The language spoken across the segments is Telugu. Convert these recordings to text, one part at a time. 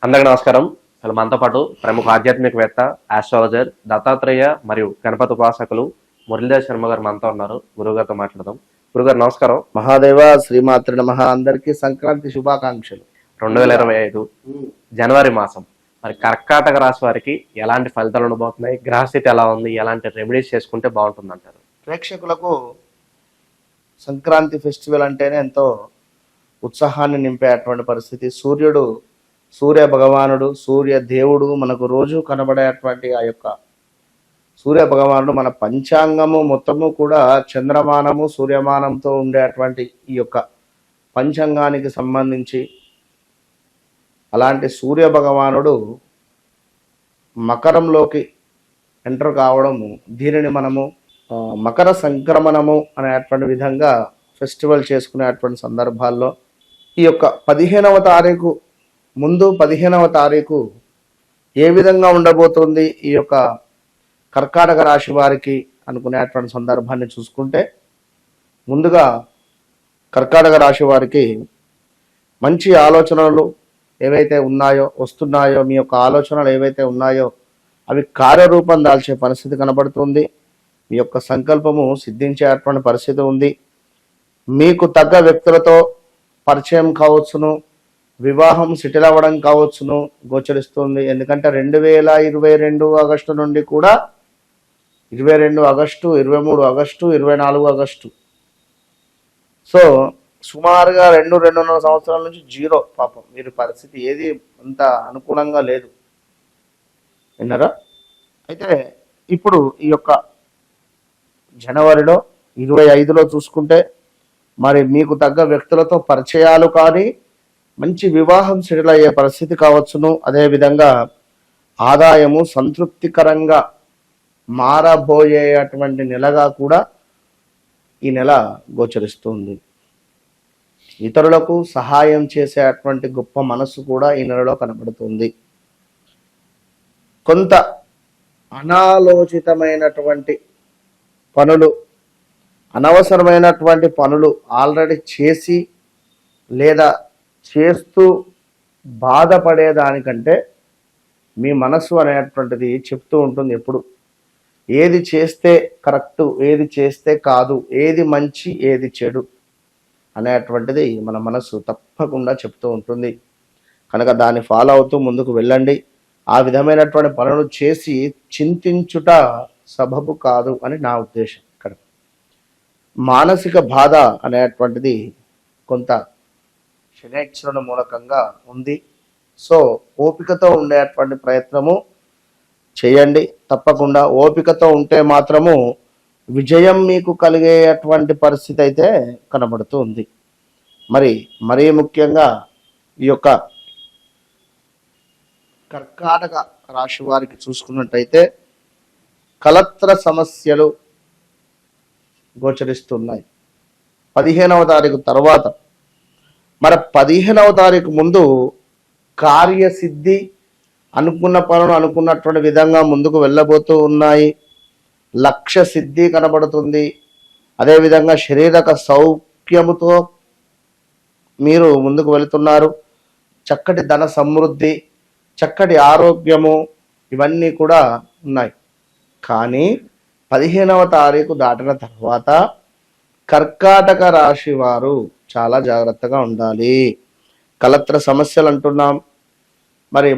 అందరికీ నమస్కారం. అసలు మనతో పాటు ప్రముఖ ఆధ్యాత్మికవేత్త, ఆస్ట్రాలజర్, దత్తాత్రేయ మరియు గణపతి ఉపాసకులు మురళీధర్ శర్మ గారు మనతో ఉన్నారు. గురువుగారితో మాట్లాడదాం. గురుగారు నమస్కారం. మహాదేవ శ్రీమాత్రి నమః. అందరికీ సంక్రాంతి శుభాకాంక్షలు. 2025 జనవరి మాసం మరి కర్కాటక రాశి వారికి ఎలాంటి ఫలితాలు ఉండబోతున్నాయి? గ్రహస్థితి ఎలా ఉంది? ఎలాంటి రెమెడీస్ చేసుకుంటే బాగుంటుంది అంటారు? ప్రేక్షకులకు సంక్రాంతి ఫెస్టివల్ అంటేనే ఎంతో ఉత్సాహాన్ని నింపేటువంటి పరిస్థితి. సూర్య భగవానుడు, సూర్య దేవుడు మనకు రోజు కనబడేటువంటి ఆ యొక్క సూర్య భగవానుడు మన పంచాంగము మొత్తము కూడా చంద్రమానము సూర్యమానంతో ఉండేటువంటి ఈ యొక్క పంచాంగానికి సంబంధించి అలాంటి సూర్య భగవానుడు మకరంలోకి ఎంటర్ కావడము, దీనిని మనము మకర సంక్రమణము అనేటువంటి విధంగా ఫెస్టివల్ చేసుకునేటువంటి సందర్భాల్లో ఈ యొక్క 15వ తారీఖు ముందు 15వ తారీఖు ఏ విధంగా ఉండబోతుంది ఈ యొక్క కర్కాటక రాశి వారికి అనుకునేటువంటి సందర్భాన్ని చూసుకుంటే, ముందుగా కర్కాటక రాశి వారికి మంచి ఆలోచనలు ఏవైతే వస్తున్నాయో మీ యొక్క ఆలోచనలు ఏవైతే ఉన్నాయో అవి కార్యరూపం దాల్చే పరిస్థితి కనబడుతుంది. మీ యొక్క సంకల్పము సిద్ధించేటువంటి పరిస్థితి ఉంది. మీకు తగ్గ వ్యక్తులతో పరిచయం కావచ్చును, వివాహం సెటిల్ అవ్వడం కావచ్చును గోచరిస్తుంది. ఎందుకంటే 2022 ఆగస్టు నుండి కూడా 22 ఆగస్టు, 23 ఆగస్టు, 24 ఆగస్టు, సో సుమారుగా 2.5 సంవత్సరాల నుంచి జీరో. పాపం మీరు పరిస్థితి ఏది అంత అనుకూలంగా లేదు, విన్నారా? అయితే ఇప్పుడు ఈ యొక్క జనవరిలో 25లో చూసుకుంటే మరి మీకు తగ్గ వ్యక్తులతో పరిచయాలు కానీ మంచి వివాహం సెటిల్ అయ్యే పరిస్థితి కావచ్చును. అదేవిధంగా ఆదాయము సంతృప్తికరంగా మారబోయేటువంటి నెలగా కూడా ఈ నెల గోచరిస్తుంది. ఇతరులకు సహాయం చేసేటువంటి గొప్ప మనసు కూడా ఈ నెలలో కనబడుతుంది. కొంత అనాలోచితమైనటువంటి పనులు, అనవసరమైనటువంటి పనులు ఆల్రెడీ చేసి లేదా చేస్తూ బాధపడేదానికంటే మీ మనసు అనేటువంటిది చెప్తూ ఉంటుంది ఎప్పుడు ఏది చేస్తే కరెక్టు, ఏది చేస్తే కాదు, ఏది మంచి, ఏది చెడు అనేటువంటిది మన మనసు తప్పకుండా చెప్తూ ఉంటుంది. కనుక దాన్ని ఫాలో అవుతూ ముందుకు వెళ్ళండి. ఆ విధమైనటువంటి పనులు చేసి చింతించుట సబబు కాదు అని నా ఉద్దేశం. ఇక్కడ మానసిక బాధ అనేటువంటిది కొంత శనైశ్వరుని మూలకంగా ఉంది. సో ఓపికతో ఉండేటువంటి ప్రయత్నము చేయండి. తప్పకుండా ఓపికతో ఉంటే మాత్రము విజయం మీకు కలిగేటువంటి పరిస్థితి అయితే కనబడుతూ ఉంది. మరీ ముఖ్యంగా ఈ యొక్క కర్కాటక రాశి వారికి చూసుకున్నట్టయితే కలత్ర సమస్యలు గోచరిస్తున్నాయి 15వ తారీఖు తర్వాత. 15వ తారీఖు ముందు కార్యసిద్ధి, అనుకున్న పనులు అనుకున్నటువంటి విధంగా ముందుకు వెళ్ళబోతూ ఉన్నాయి. లక్ష్య సిద్ధి కనబడుతుంది. అదేవిధంగా శారీరక సౌఖ్యముతో మీరు ముందుకు వెళుతున్నారు. చక్కటి ధన సమృద్ధి, చక్కటి ఆరోగ్యము, ఇవన్నీ కూడా ఉన్నాయి. కానీ 15వ తారీఖు దాటిన తర్వాత కర్కాటక రాశి వారు చాలా జాగ్రత్తగా ఉండాలి. కలత్ర సమస్యలు అంటున్నాం,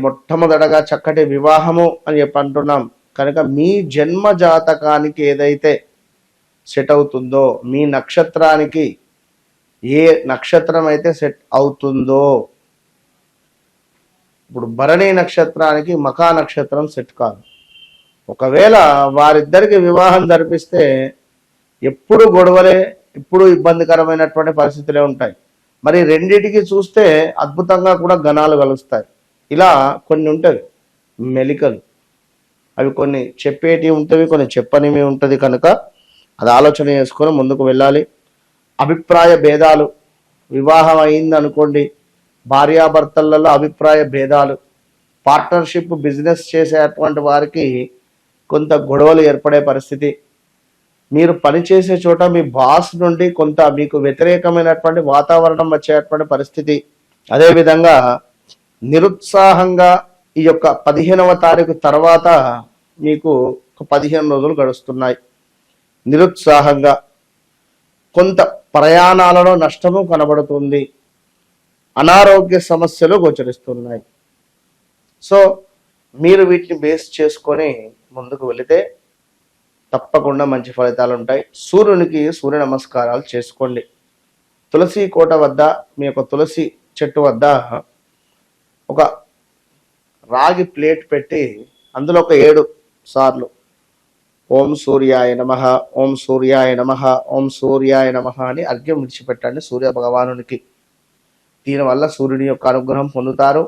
మొట్టమొదటగా చక్కటి వివాహము అని చెప్పి అంటున్నాం. కనుక మీ జన్మ జాతకానికి ఏదైతే సెట్ అవుతుందో, మీ నక్షత్రానికి ఏ నక్షత్రం అయితే సెట్ అవుతుందో, ఇప్పుడు భరణి నక్షత్రానికి మఖా నక్షత్రం సెట్ కాదు. ఒకవేళ వారిద్దరికి వివాహం జరిపిస్తే ఎప్పుడు గొడవలే, ఎప్పుడు ఇబ్బందికరమైనటువంటి పరిస్థితులే ఉంటాయి. రెండిటికి చూస్తే అద్భుతంగా కూడా గణాలు కలుస్తాయి. ఇలా కొన్ని ఉంటాయి మెలికలు, అవి కొన్ని చెప్పేటివి ఉంటుంది, కొన్ని చెప్పనివి ఉంటుంది. కనుక అది ఆలోచన చేసుకొని ముందుకు వెళ్ళాలి. అభిప్రాయ భేదాలు, వివాహం అయింది అనుకోండి, భార్యాభర్తలలో అభిప్రాయ భేదాలు, పార్ట్నర్షిప్ బిజినెస్ చేసేటువంటి వారికి కొంత గొడవలు ఏర్పడే పరిస్థితి, మీరు పనిచేసే చోట మీ బాస్ నుండి కొంత మీకు వ్యతిరేకమైనటువంటి వాతావరణం వచ్చేటువంటి పరిస్థితి, అదేవిధంగా నిరుత్సాహంగా ఈ యొక్క 15వ తారీఖు తర్వాత మీకు ఒక 15 రోజులు గడుస్తున్నాయి. నిరుత్సాహంగా కొంత ప్రయాణాలలో నష్టము కనబడుతుంది. అనారోగ్య సమస్యలు గోచరిస్తున్నాయి. సో మీరు వీటిని బేస్ చేసుకొని ముందుకు వెళితే తప్పకుండా మంచి ఫలితాలు ఉంటాయి. సూర్యునికి సూర్య నమస్కారాలు చేసుకోండి. తులసి కోట వద్ద మీ యొక్క తులసి చెట్టు వద్ద ఒక రాగి ప్లేట్ పెట్టి అందులో ఒక 7 సార్లు ఓం సూర్యాయ నమః, ఓం సూర్యాయ నమః, ఓం సూర్యాయ నమః అని అర్ఘ్యం విడిచిపెట్టండి సూర్య భగవానునికి. దీనివల్ల సూర్యుని యొక్క అనుగ్రహం పొందుతారు.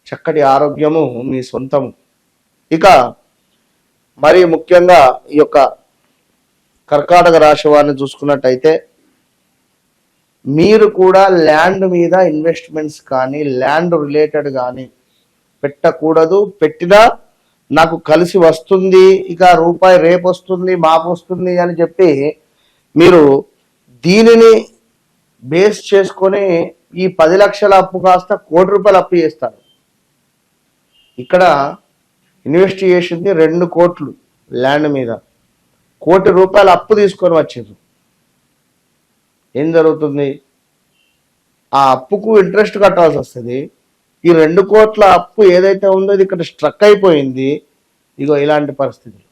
చక్కటి ఆరోగ్యము మీ సొంతము. ఇక మరి ముఖ్యంగా ఈ యొక్క కర్కాటక రాశి వారిని చూసుకున్నట్టయితే మీరు కూడా ల్యాండ్ మీద ఇన్వెస్ట్మెంట్స్ కానీ ల్యాండ్ రిలేటెడ్ కానీ పెట్టకూడదు. పెట్టినా నాకు కలిసి వస్తుంది, ఇక రూపాయి రేపు వస్తుంది మాపు వస్తుంది అని చెప్పి మీరు దీనిని బేస్ చేసుకొని ఈ 10 లక్షల అప్పు కాస్త ₹1,00,00,000 అప్పు చేస్తారు. ఇక్కడ ఇన్వెస్ట్ చేసింది 2 కోట్లు ల్యాండ్ మీద, ₹1,00,00,000 అప్పు తీసుకొని వచ్చారు. ఏం జరుగుతుంది? ఆ అప్పుకు ఇంట్రెస్ట్ కట్టాల్సి వస్తుంది. ఈ 2 కోట్ల అప్పు ఏదైతే ఉందో ఇది ఇక్కడ స్ట్రక్ అయిపోయింది. ఇగో ఇలాంటి పరిస్థితులు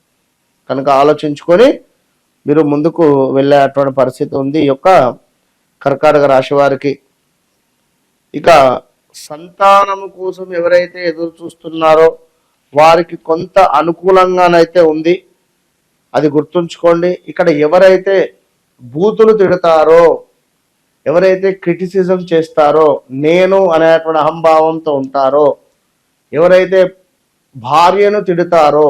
కనుక ఆలోచించుకొని మీరు ముందుకు వెళ్ళేటువంటి పరిస్థితి ఉంది ఈ యొక్క కర్కాటక రాశి వారికి. ఇక సంతానము కోసం ఎవరైతే ఎదురు చూస్తున్నారో వారికి కొంత అనుకూలంగానైతే ఉంది, అది గుర్తుంచుకోండి. ఇక్కడ ఎవరైతే బూతులు తిడతారో, ఎవరైతే క్రిటిసిజం చేస్తారో, నేను అనేటువంటి అహంభావంతో ఉంటారో, ఎవరైతే భార్యను తిడతారో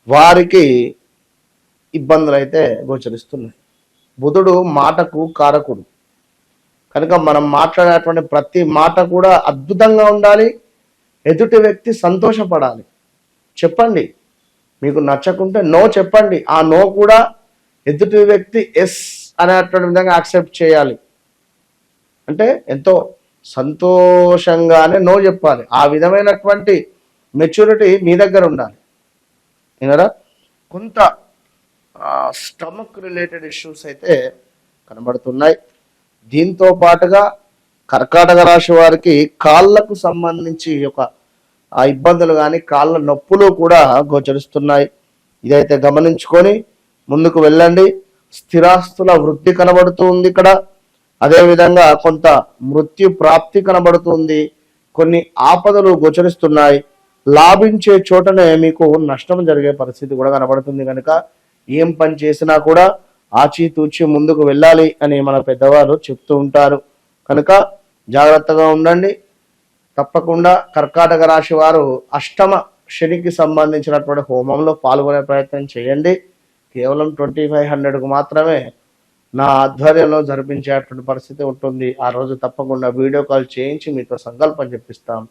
వారికి ఇబ్బందులు అయితే గోచరిస్తున్నాయి. బుధుడు మాటకు కారకుడు కనుక మనం మాట్లాడేటువంటి ప్రతి మాట కూడా అద్భుతంగా ఉండాలి. ఎదుటి వ్యక్తి సంతోషపడాలి. చెప్పండి, మీకు నచ్చకుంటే నో చెప్పండి. ఆ నో కూడా ఎదుటి వ్యక్తి ఎస్ అనేటువంటి విధంగా యాక్సెప్ట్ చేయాలి. అంటే ఎంతో సంతోషంగానే నో చెప్పాలి. ఆ విధమైనటువంటి మెచ్యూరిటీ మీ దగ్గర ఉండాలి. వినరా? కొంత స్టమక్ రిలేటెడ్ ఇష్యూస్ అయితే కనబడుతున్నాయి. దీంతో పాటుగా కర్కాటక రాశి వారికి కాళ్ళకు సంబంధించి ఒక ఇబ్బందులు కానీ కాళ్ళ నొప్పులు కూడా గోచరిస్తున్నాయి. ఇదైతే గమనించుకొని ముందుకు వెళ్ళండి. స్థిరాస్తుల వృద్ధి కనబడుతూ ఉంది ఇక్కడ. అదేవిధంగా కొంత మృత్యు ప్రాప్తి కనబడుతుంది. కొన్ని ఆపదలు గోచరిస్తున్నాయి. లాభించే చోటనే మీకు నష్టం జరిగే పరిస్థితి కూడా కనబడుతుంది. కనుక ఏం పని చేసినా కూడా ఆచితూచి ముందుకు వెళ్ళాలి అని మన పెద్దవారు చెప్తూ ఉంటారు. కనుక జాగ్రత్తగా ఉండండి. తప్పకుండా కర్కాటక రాశి వారు అష్టమ శనికి సంబంధించినటువంటి హోమంలో పాల్గొనే ప్రయత్నం చేయండి. కేవలం 2500కు మాత్రమే నా ఆధ్వర్యంలో జరిపించేటువంటి పరిస్థితి ఉంటుంది. ఆ రోజు తప్పకుండా వీడియో కాల్ చేయించి మీతో సంకల్పం చెప్పిస్తాం.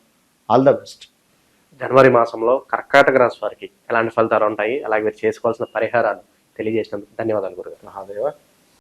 All the best. జనవరి మాసంలో కర్కాటక రాశి వారికి ఎలాంటి ఫలితాలు ఉంటాయి, అలాగే మీరు చేసుకోవాల్సిన పరిహారాలు తెలియజేసినందుకు ధన్యవాదాలు గురుగారు. మహాదేవ.